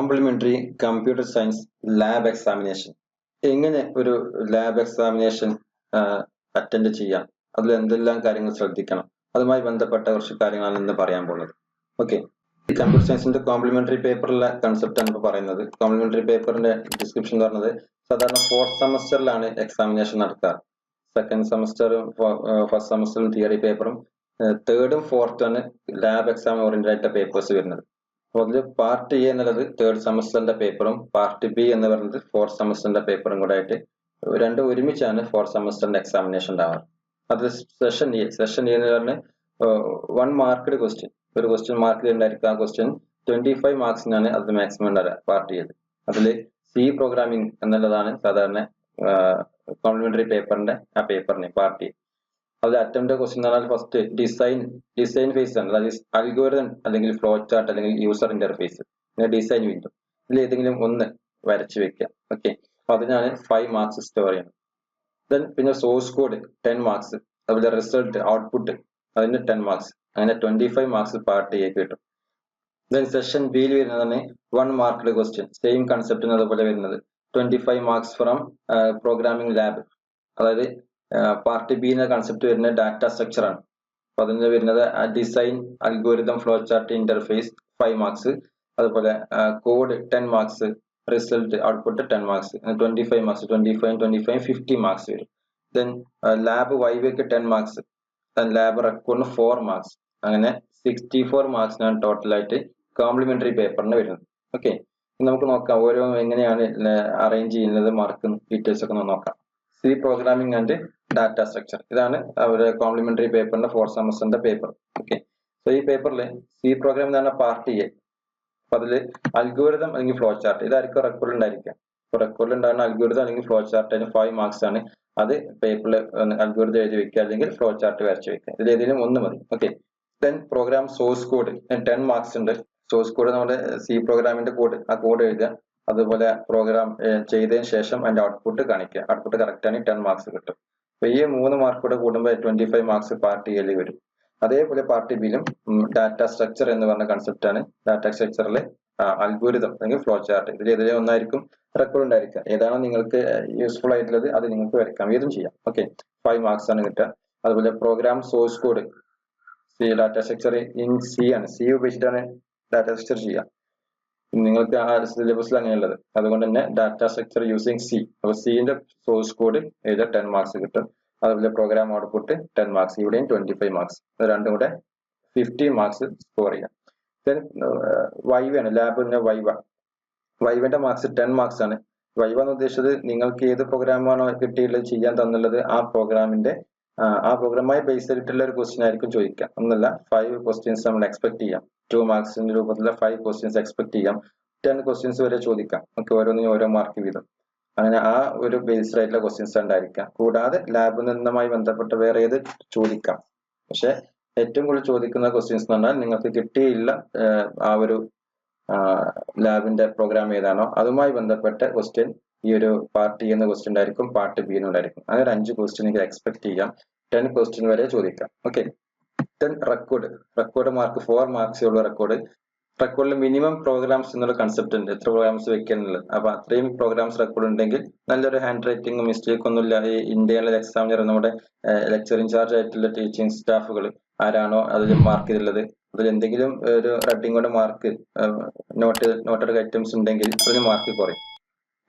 Complementary computer science lab examination. എങ്ങനെ ഒരു lab examination attend ചെയ്യാം, അതിൽ എന്തെല്ലാം കാര്യങ്ങൾ ശ്രദ്ധിക്കണം, അതുമായി ബന്ധപ്പെട്ട കുറച്ച് കാര്യങ്ങളാണ് ഇന്ന് പറയാൻ പോകുന്നത്. ഓക്കെ, ഈ കമ്പ്യൂട്ടർ സയൻസിന്റെ കോംപ്ലിമെന്ററി പേപ്പറിലെ കൺസെപ്റ്റ് ആണ് ഇപ്പോൾ പറയുന്നത്. കോംപ്ലിമെന്ററി പേപ്പറിന്റെ ഡിസ്ക്രിപ്ഷൻ എന്ന് പറയുന്നത് സാധാരണ 4th സെമസ്റ്ററിലാണ് എക്സാമിനേഷൻ നടക്കാറ്. 2nd സെമസ്റ്ററും ഫസ്റ്റ് സെമസ്റ്ററും തിയറി പേപ്പറും 3rd-ഉം 4th ആണ് ലാബ് എക്സാം ഓറിയന്റഡ് ആയിട്ട് പേപ്പേഴ്സ് വരുന്നത്. അപ്പോൾ അതിൽ പാർട്ട് എ എന്നുള്ളത് 3rd സെമസ്റ്ററിന്റെ പേപ്പറും പാർട്ട് ബി എന്ന് പറയുന്നത് 4th സെമസ്റ്ററിന്റെ പേപ്പറും കൂടെ ആയിട്ട് രണ്ടും ഒരുമിച്ചാണ് 4th സെമസ്റ്ററിന്റെ എക്സാമിനേഷൻ ഉണ്ടാവുക. അത് സെഷൻ എ എന്ന് പറഞ്ഞാൽ 1 മാർക്ക്ഡ് ക്വസ്റ്റ്യൻ, ഒരു ക്വസ്റ്റ്യൻ മാർക്ക് ഉണ്ടായിരിക്കും. ആ ക്വസ്റ്റ്യൻ 25 മാർക്സിനാണ് അത് മാക്സിമം ഉണ്ടാവുക പാർട്ട് എ. അതിൽ സി പ്രോഗ്രാമിംഗ് എന്നുള്ളതാണ് സാധാരണ കോംപ്ലിമെന്ററി പേപ്പറിന്റെ ആ പേപ്പറിന് പാർട്ട് എ. അതിൽ അറ്റംപ്റ്റ് ക്വസ്റ്റ്യൻ എന്ന് പറഞ്ഞാൽ ഫസ്റ്റ് ഡിസൈൻ ഫേസ് ആണ്, അതായത് അൽഗോരിതം അല്ലെങ്കിൽ ഫ്ലോ ചാർട്ട് അല്ലെങ്കിൽ യൂസർ ഇന്റർഫേസ്, പിന്നെ ഡിസൈൻ വിൻഡോ, ഇതിൽ ഏതെങ്കിലും ഒന്ന് വരച്ചു വെക്കുക. ഓക്കെ, അപ്പൊ അതിനാണ് 5 മാർക്സ് സ്റ്റോർ ചെയ്യുന്നത്. ദെൻ പിന്നെ സോഴ്സ് കോഡ് 10 മാർക്സ്, അതുപോലെ റിസൾട്ട് ഔട്ട്പുട്ട് അതിന് 10 മാർക്സ്, അങ്ങനെ 25 മാർക്സ് പാർട്ട് എ കിട്ടും. ദെൻ സെഷൻ ബിയിൽ വരുന്നതാണ് 1 മാർക്ക്ഡ് ക്വസ്റ്റ്യൻ, സെയിം കൺസെപ്റ്റിന് അതുപോലെ വരുന്നത് 25 മാർക്സ് ഫ്രം പ്രോഗ്രാമിംഗ് ലാബ്. അതായത് പാർട്ട് ബി എന്ന കൺസെപ്റ്റ് വരുന്നത് ഡാറ്റ സ്ട്രക്ചർ ആണ്. അപ്പൊ അതിന് വരുന്നത് design algorithm flow chart interface 5 marks, അതുപോലെ code 10 marks, result output 10 marks, 25 marks, 25 50 marks വരും. ദെൻ ലാബ് വൈവയ്ക്ക് 10 മാർക്സ്, ദെൻ ലാബ് റെക്കോർഡിന് 4 മാർക്സ്, അങ്ങനെ 64 മാർക്സിനാണ് ടോട്ടലായിട്ട് കോംപ്ലിമെന്ററി പേപ്പറിന് വരുന്നത്. ഓക്കെ, നമുക്ക് നോക്കാം ഓരോന്നും എങ്ങനെയാണ് അറേഞ്ച് ചെയ്യുന്നത്, മാർക്ക് ഡീറ്റെയിൽസ് ഒക്കെ നോക്കാം. C programming and data structure, ഇതാണ് അവരുടെ കോംപ്ലിമെന്ററി പേപ്പറിന്റെ 4th സെമസ്റ്ററിന്റെ പേപ്പർ. ഓക്കെ, സോ ഈ പേപ്പറിൽ സി പ്രോഗ്രാം എന്ന് പറഞ്ഞ പാർട്ട് എ. അപ്പൊ അതില് അൽഗോരിതം അല്ലെങ്കിൽ ഫ്ലോ ചാർട്ട് ഇതായിരിക്കും റെക്കോർഡ് ഉണ്ടായിരിക്കുക. ഇപ്പൊ റെക്കോർഡിൽ ഉണ്ടാകുന്ന അൽഗോരിതം അല്ലെങ്കിൽ ഫ്ലോ ചാർട്ട് അതിന് 5 മാർക്സ് ആണ്. അത് പേപ്പറിൽ അൽഗോരിതം എഴുതി വെക്കുക അല്ലെങ്കിൽ ഫ്ലോ ചാർട്ട് വരച്ച് വെക്കുക, ഇതിൽ ഏതെങ്കിലും ഒന്ന് മതി. Okay, then program source code 10 marks ഉണ്ട്. സോഴ്സ് കോഡ് നമ്മുടെ സി പ്രോഗ്രാമിന്റെ കോഡ്, ആ കോഡ് എഴുതുക, അതുപോലെ പ്രോഗ്രാം ചെയ്തതിന് ശേഷം അതിന്റെ ഔട്ട്പുട്ട് കാണിക്കുക. ഔട്ട്പുട്ട് കറക്റ്റ് ആണെങ്കിൽ 10 മാർക്സ് കിട്ടും. അപ്പൊ ഈ 3 മാർക്ക് കൂടെ കൂടുമ്പോൾ 25 മാർക്സ് പാർട്ട് എയിൽ വരും. അതേപോലെ പാർട്ട് ബിയിലും ഡാറ്റ സ്ട്രക്ചർ എന്ന് പറഞ്ഞ കൺസെപ്റ്റ് ആണ്. ഡാറ്റ സ്ട്രക്ചറിൽ അൽഗോരിതം അല്ലെങ്കിൽ ഫ്ലോ ചാർട്ട്, ഇതിൽ ഏതെങ്കിലും ഒന്നായിരിക്കും റെക്കോർഡ് ഉണ്ടായിരിക്കുക. ഏതാണോ നിങ്ങൾക്ക് യൂസ്ഫുൾ ആയിട്ടുള്ളത് അത് നിങ്ങൾക്ക് വരയ്ക്കാം, ഏതും ചെയ്യാം. ഓക്കെ, 5 മാർക്സ് ആണ് കിട്ടുക. അതുപോലെ program source code C, data structure in C ആണ്, സി ഉപയോഗിച്ചിട്ടാണ് ഡാറ്റ സ്ട്രക്ചർ ചെയ്യുക. നിങ്ങൾക്ക് ആ സിലബസിൽ അങ്ങനെയുള്ളത്, അതുകൊണ്ട് തന്നെ ഡാറ്റ സ്ട്രക്ചർ യൂസിങ് സി. അപ്പൊ സിന്റെ സോഴ്സ് കോഡ് എഴുതാ 10 മാർക്സ് കിട്ടും. അതുപോലെ പ്രോഗ്രാം ഔട്ട്പുട്ട് 10 മാർക്സ്, ഇവിടെയും 25 മാർക്സ്, രണ്ടും കൂടെ 50 മാർക്സ് സ്കോർ ചെയ്യാം. ദെൻ വൈവയാണ്, ലാബിന്റെ വൈവന്റെ മാർക്സ് 10 മാർക്സ് ആണ്. വൈവ എന്ന് ഉദ്ദേശിച്ചത് നിങ്ങൾക്ക് ഏത് പ്രോഗ്രാമാണോ കിട്ടിയുള്ളത് ചെയ്യാൻ തന്നുള്ളത് ആ പ്രോഗ്രാമായി ബേസ് ചെയ്തിട്ടുള്ള ഒരു ക്വസ്റ്റ്യൻ ആയിരിക്കും ചോദിക്കാം. ഒന്നല്ല 5 ക്വസ്റ്റ്യൻസ് നമ്മൾ എക്സ്പെക്ട് ചെയ്യാം. 2 മാർക്സിന്റെ രൂപത്തിലുള്ള 5 ക്വസ്റ്റ്യൻസ് എക്സ്പെക്ട് ചെയ്യാം. 10 ക്വസ്റ്റ്യൻസ് വരെ ചോദിക്കാം. ഓക്കെ, ഓരോന്നിനും ഓരോ മാർക്ക് വീതം, അങ്ങനെ ആ ഒരു ബേസ്ഡ് ആയിട്ടുള്ള ക്വസ്റ്റ്യൻസ് ഉണ്ടായിരിക്കാം. കൂടാതെ ലാബിൽ നിന്നുമായി ബന്ധപ്പെട്ട് വേറെ ഏത് ചോദിക്കാം. പക്ഷെ ഏറ്റവും കൂടുതൽ ചോദിക്കുന്ന ക്വസ്റ്റ്യൻസ് എന്ന് പറഞ്ഞാൽ നിങ്ങൾക്ക് കിട്ടിയില്ല ആ ഒരു ലാബിന്റെ പ്രോഗ്രാം ഏതാണോ അതുമായി ബന്ധപ്പെട്ട ക്വസ്റ്റ്യൻ ഈ ഒരു പാർട്ട് എ എന്ന ക്വസ്റ്റ്യൻ ഉണ്ടായിരിക്കും, പാർട്ട് ബി എന്നുണ്ടായിരിക്കും. അങ്ങനെ 5 ക്വസ്റ്റ്യൻ നിങ്ങൾക്ക് എക്സ്പെക്ട് ചെയ്യാം. 10 ക്വസ്റ്റ്യൻ വരെ ചോദിക്കാം. ഓക്കെ, ദെൻ റെക്കോർഡ് മാർക്ക് 4 മാർക്സേ ഉള്ളൂ. റെക്കോർഡിൽ മിനിമം പ്രോഗ്രാംസ് എന്നുള്ള കൺസെപ്റ്റ് ഉണ്ട്, എത്ര പ്രോഗ്രാംസ് വെക്കാനുള്ളത്. അപ്പൊ അത്രയും പ്രോഗ്രാംസ് റെക്കോർഡ് ഉണ്ടെങ്കിൽ നല്ലൊരു ഹാൻഡ് റൈറ്റിംഗ് മിസ്റ്റേക്ക് ഒന്നും ഇല്ല. ഈ ഇന്റേണൽ എക്സാമിനർ നമ്മുടെ ലെക്ചർ ഇൻചാർജ് ആയിട്ടുള്ള ടീച്ചിങ് സ്റ്റാഫുകൾ ആരാണോ അതിൽ മാർക്ക് ചെയ്തുള്ളത്, അതിൽ എന്തെങ്കിലും ഒരു റൈറ്റിംഗ് കൊണ്ട് മാർക്ക് നോട്ടഡ് ഐറ്റംസ് ഉണ്ടെങ്കിൽ അതിന് മാർക്ക് കുറയും.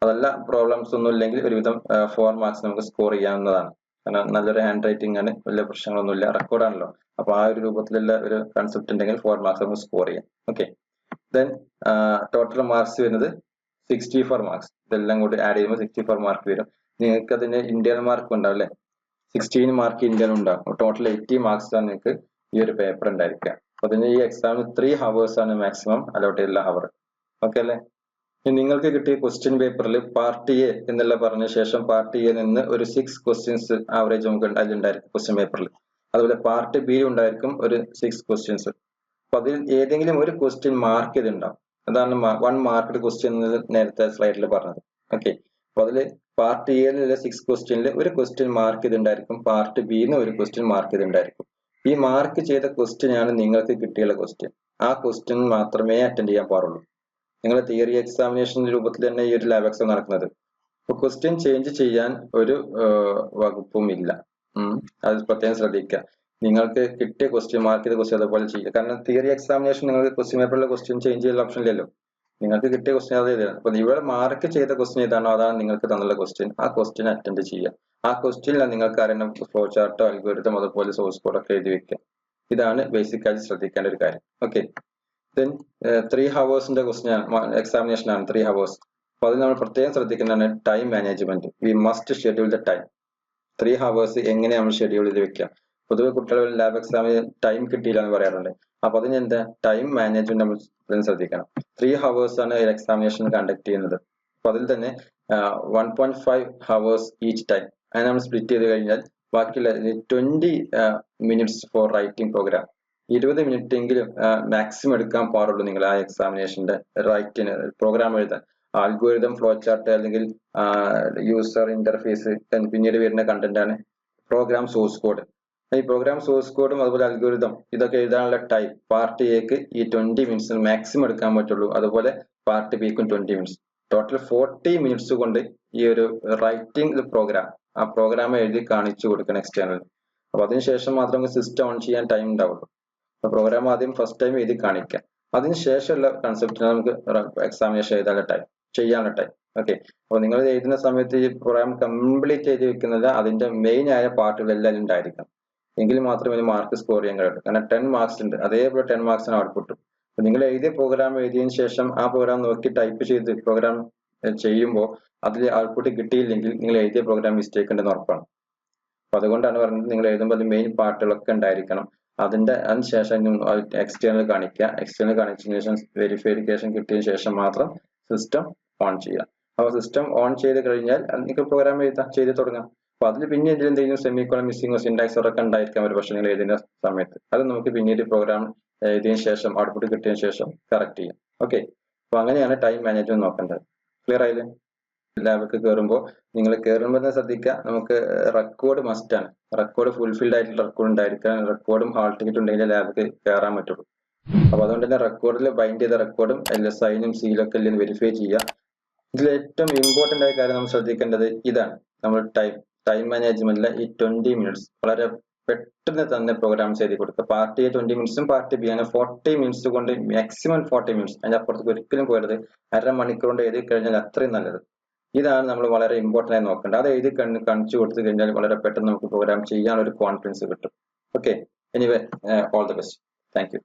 അതല്ല പ്രോബ്ലംസ് ഒന്നും ഇല്ലെങ്കിൽ ഒരുവിധം 4 മാർക്സ് നമുക്ക് സ്കോർ ചെയ്യാവുന്നതാണ്. കാരണം നല്ലൊരു ഹാൻഡ് റൈറ്റിംഗ് ആണ്, വലിയ പ്രശ്നങ്ങളൊന്നുമില്ല, റെക്കോർഡാണല്ലോ. അപ്പൊ ആ ഒരു രൂപത്തിലുള്ള ഒരു കൺസെപ്റ്റ് ഉണ്ടെങ്കിൽ 4 മാർക്സ് നമുക്ക് സ്കോർ ചെയ്യാം. ഓക്കെ, ദെൻ ടോട്ടൽ മാർക്സ് വരുന്നത് 64 മാർക്സ്. ഇതെല്ലാം കൂടി ആഡ് ചെയ്യുമ്പോൾ 64 മാർക്ക് വരും. നിങ്ങൾക്ക് അതിന് ഇന്ത്യൻ മാർക്ക് ഉണ്ടാവും അല്ലെ, 16 മാർക്ക് ഇന്ത്യൻ ഉണ്ടാവും. ടോട്ടൽ 80 മാർക്സ് ആണ് നിങ്ങൾക്ക് ഈ ഒരു പേപ്പർ ഉണ്ടായിരിക്കുക. അപ്പൊ അതിന് ഈ എക്സാമിന് 3 hours ആണ് മാക്സിമം അലോട്ട് ചെയ്തിട്ടുള്ള അവർ. ഓക്കെ അല്ലെ, നിങ്ങൾക്ക് കിട്ടിയ ക്വസ്റ്റ്യൻ പേപ്പറിൽ പാർട്ട് എ എന്നുള്ള പറഞ്ഞ ശേഷം പാർട്ട് എ നിന്ന് ഒരു 6 ക്വസ്റ്റ്യൻസ് ആവറേജ് നമുക്ക് അതിലുണ്ടായിരിക്കും ക്വസ്റ്റ്യൻ പേപ്പറിൽ. അതുപോലെ പാർട്ട് ബി ഉണ്ടായിരിക്കും ഒരു 6 ക്വസ്റ്റ്യൻസ്. അപ്പൊ അതിൽ ഏതെങ്കിലും ഒരു ക്വസ്റ്റ്യൻ മാർക്ക് ചെയ്തിട്ടുണ്ടാവും. അതാണ് 1 മാർക്ക്ഡ് ക്വസ്റ്റ്യൻ നേരത്തെ സ്ലൈഡിൽ പറഞ്ഞത്. ഓക്കെ, അപ്പൊ അതിൽ പാർട്ട് എയിലുള്ള 6 ക്വസ്റ്റ്യനിൽ ഒരു ക്വസ്റ്റ്യൻ മാർക്ക് ചെയ്തിട്ടുണ്ടായിരിക്കും, പാർട്ട് ബിന്ന് ഒരു ക്വസ്റ്റ്യൻ മാർക്ക് ചെയ്തിട്ടുണ്ടായിരിക്കും. ഈ മാർക്ക് ചെയ്ത ക്വസ്റ്റ്യൻ ആണ് നിങ്ങൾക്ക് കിട്ടിയുള്ള ക്വസ്റ്റ്യൻ. ആ ക്വസ്റ്റ്യൻ മാത്രമേ അറ്റൻഡ് ചെയ്യാൻ പാടുള്ളൂ. നിങ്ങളുടെ തിയറി എക്സാമിനേഷൻ രൂപത്തിൽ തന്നെ ഈ ഒരു ലാബ് എക്സാം നടക്കുന്നത്. അപ്പൊ ക്വസ്റ്റ്യൻ ചേഞ്ച് ചെയ്യാൻ ഒരു വകുപ്പും ഇല്ല. അത് പ്രത്യേകം ശ്രദ്ധിക്കുക. നിങ്ങൾക്ക് കിട്ടിയ ക്വസ്റ്റ്യൻ മാർക്ക് ചെയ്ത ക്വസ്റ്റ്യൻ അതുപോലെ ചെയ്യുക. കാരണം തിയറി എക്സാമിനേഷൻ നിങ്ങൾക്ക് ക്വസ്റ്റ്യൻ പേപ്പറിലെ ക്വസ്റ്റ്യൻ ചേഞ്ച് ചെയ്യാനുള്ള ഓപ്ഷൻ ഇല്ലല്ലോ. നിങ്ങൾക്ക് കിട്ടിയ ക്വസ്റ്റ്യൻ അത് എഴുതുക. അപ്പൊ ഇവിടെ മാർക്ക് ചെയ്ത ക്വസ്റ്റ്യൻ ഏതാണോ അതാണ് നിങ്ങൾക്ക് തന്നുള്ള ക്വസ്റ്റ്യൻ. ആ ക്വസ്റ്റ്യൻ അറ്റൻഡ് ചെയ്യുക. ആ ക്വസ്റ്റ്യനിൽ നിങ്ങൾക്ക് അറിയുന്ന ഫ്ലോ ചാർട്ടോ അൽഗോരിതം അതുപോലെ സോഴ്സ് കോഡ് ഒക്കെ എഴുതി വെക്കുക. ഇതാണ് ബേസിക് ആയിട്ട് ശ്രദ്ധിക്കേണ്ട ഒരു കാര്യം. ഓക്കെ, ദെൻ 3 ഹവേഴ്സിന്റെ ക്വസ്റ്റ്യൻ എക്സാമിനേഷൻ ആണ് 3 ഹവേഴ്സ്. അപ്പൊ അത് നമ്മൾ പ്രത്യേകം ശ്രദ്ധിക്കുന്നതാണ് time management. We must schedule the time. 3 hours എങ്ങനെ നമ്മൾ ഷെഡ്യൂൾ ചെയ്ത് വെക്കുക. പൊതുവെ കുട്ടികൾ ലാബ് എക്സാമിന് ടൈം കിട്ടിയില്ല എന്ന് പറയാറുണ്ട്. അപ്പൊ അതിന് എന്താ ടൈം മാനേജ്മെന്റ് നമ്മൾ ശ്രദ്ധിക്കണം. 3 ഹവേഴ്സ് ആണ് എക്സാമിനേഷൻ കണ്ടക്ട് ചെയ്യുന്നത്. അപ്പൊ അതിൽ തന്നെ 1.5 ഹവേഴ്സ് ഈച്ച് ടൈം. അങ്ങനെ നമ്മൾ സ്പ്ലിറ്റ് ചെയ്ത് കഴിഞ്ഞാൽ ബാക്കിയുള്ള 20 minutes for writing program. 20 minute എങ്കിലും മാക്സിമം എടുക്കാൻ പാടുള്ളൂ നിങ്ങൾ ആ എക്സാമിനേഷന്റെ റൈറ്റിന് പ്രോഗ്രാം എഴുതാൻ. ആൽഗോരിതം, ഫ്ലോ ചാർട്ട് അല്ലെങ്കിൽ യൂസർ ഇന്റർഫേസ്, പിന്നീട് വരുന്ന കണ്ടന്റ് ആണ് പ്രോഗ്രാം സോഴ്സ് കോഡ്. ഈ പ്രോഗ്രാം സോഴ്സ് കോഡും അതുപോലെ അൽഗോരിതം ഇതൊക്കെ എഴുതാനുള്ള ടൈം പാർട്ട് എക്ക് ഈ 20 മിനിറ്റ്സിന് മാക്സിമം എടുക്കാൻ പറ്റുള്ളൂ. അതുപോലെ പാർട്ട് ബിക്കും 20 മിനിറ്റ്സ്. ടോട്ടൽ 40 മിനിറ്റ്സ് കൊണ്ട് ഈ ഒരു റൈറ്റിംഗ് പ്രോഗ്രാം ആ പ്രോഗ്രാം എഴുതി കാണിച്ചു കൊടുക്കണം എക്സ്റ്റേണൽ. അപ്പൊ അതിനുശേഷം മാത്രം സിസ്റ്റം ഓൺ ചെയ്യാൻ ടൈം ഉണ്ടാവുള്ളൂ. അപ്പൊ പ്രോഗ്രാം ആദ്യം ഫസ്റ്റ് ടൈം എഴുതി കാണിക്കാം. അതിനുശേഷമുള്ള കൺസെപ്റ്റിന് നമുക്ക് എക്സാമിനേഷൻ എഴുതാനുള്ള ടൈം, ചെയ്യാനുള്ള ടൈം. ഓക്കെ, അപ്പൊ നിങ്ങൾ എഴുതുന്ന സമയത്ത് ഈ പ്രോഗ്രാം കംപ്ലീറ്റ് ചെയ്ത് വെക്കുന്നത് അതിന്റെ മെയിൻ ആയ പാർട്ടുകളെല്ലാം ഉണ്ടായിരിക്കണം. എങ്കിൽ മാത്രമേ മാർക്ക് സ്കോർ ചെയ്യാൻ കഴിയുള്ളൂ. കാരണം 10 മാർക്സ് ഉണ്ട്, അതേപോലെ 10 മാർക്സിന് ഔട്ട്പുട്ട്. അപ്പൊ നിങ്ങൾ എഴുതിയ പ്രോഗ്രാം എഴുതിയതിനു ശേഷം ആ പ്രോഗ്രാം നോക്കി ടൈപ്പ് ചെയ്ത് പ്രോഗ്രാം ചെയ്യുമ്പോൾ അതിൽ ഔട്ട്പുട്ട് കിട്ടിയില്ലെങ്കിൽ നിങ്ങൾ എഴുതിയ പ്രോഗ്രാം മിസ്റ്റേക്ക് ഉണ്ടെന്ന് ഉറപ്പാണ്. അപ്പൊ അതുകൊണ്ടാണ് പറഞ്ഞത് നിങ്ങൾ എഴുതുമ്പോൾ അത് മെയിൻ പാർട്ടുകളൊക്കെ ഉണ്ടായിരിക്കണം. അതിനുശേഷം എക്സ്റ്റേണൽ കാണിക്കുക. എക്സ്റ്റേണൽ കാണിച്ചതിന് ശേഷം വെരിഫിക്കേഷൻ കിട്ടിയതിനു ശേഷം മാത്രം സിസ്റ്റം ഓൺ ചെയ്യുക. അപ്പൊ സിസ്റ്റം ഓൺ ചെയ്ത് കഴിഞ്ഞാൽ നിങ്ങൾക്ക് പ്രോഗ്രാം ചെയ്ത് തുടങ്ങാം. അപ്പൊ അതിൽ പിന്നെ എന്തെങ്കിലും സെമിക്കോളൻ മിസ്സിംഗോ സിന്റാക്സ് ഒക്കെ ഉണ്ടായിരിക്കാം ഒരു പക്ഷേ നിങ്ങൾ എഴുതുന്ന സമയത്ത്. അത് നമുക്ക് പിന്നീട് പ്രോഗ്രാം എഴുതിയതിനു ശേഷം ഔട്ട്പുട്ട് കിട്ടിയതിനു ശേഷം കറക്റ്റ് ചെയ്യാം. ഓക്കെ, അപ്പൊ അങ്ങനെയാണ് ടൈം മാനേജ്മെന്റ് നോക്കേണ്ടത്. ക്ലിയർ ആയില്ലേ? ലാബൊക്കെ കയറുമ്പോൾ നിങ്ങൾ കയറുമ്പോൾ തന്നെ ശ്രദ്ധിക്കുക, നമുക്ക് റെക്കോർഡ് മസ്റ്റ് ആണ്. റെക്കോർഡ് ഫുൾഫിൽഡ് ആയിട്ടുള്ള റെക്കോർഡ് ഉണ്ടായിരിക്കണം. റെക്കോർഡും ഹാൾ ടിക്കറ്റ് ഉണ്ടെങ്കിൽ ലാബിക്ക് കയറാൻ പറ്റുള്ളൂ. അപ്പൊ അതുകൊണ്ട് തന്നെ റെക്കോർഡിൽ ബൈൻഡ് ചെയ്ത റെക്കോർഡും സൈനും സീലൊക്കെ എല്ലാം വെരിഫൈ ചെയ്യുക. ഇതിൽ ഏറ്റവും ഇമ്പോർട്ടന്റ് ആയ കാര്യം നമ്മൾ ശ്രദ്ധിക്കേണ്ടത് ഇതാണ്. നമ്മൾ ടൈം മാനേജ്മെന്റിലെ ഈ 20 മിനിറ്റ്സ് വളരെ പെട്ടെന്ന് തന്നെ പ്രോഗ്രാം ചെയ്ത് കൊടുക്കുക. പാർട്ടി എ 20 മിനിറ്റ്സും പാർട്ടി ബി അങ്ങനെ 40 മിനിറ്റ്സ് കൊണ്ട് മാക്സിമം 40 മിനിറ്റ്സ്, അതിന്റെ അപ്പുറത്തേക്ക് ഒരിക്കലും പോകരുത്. അരമണിക്കൂർ കൊണ്ട് എഴുതി കഴിഞ്ഞാൽ അത്രയും നല്ലത്. ഇതാണ് നമ്മൾ വളരെ ഇമ്പോർട്ടന്റ് ആയി നോക്കേണ്ടത്. അത് എഴുതി കാണിച്ചു കൊടുത്തു കഴിഞ്ഞാൽ വളരെ പെട്ടെന്ന് നമുക്ക് പ്രോഗ്രാം ചെയ്യാനുള്ള ഒരു കോൺഫിഡൻസ് കിട്ടും. Okay, anyway all the best. Thank you.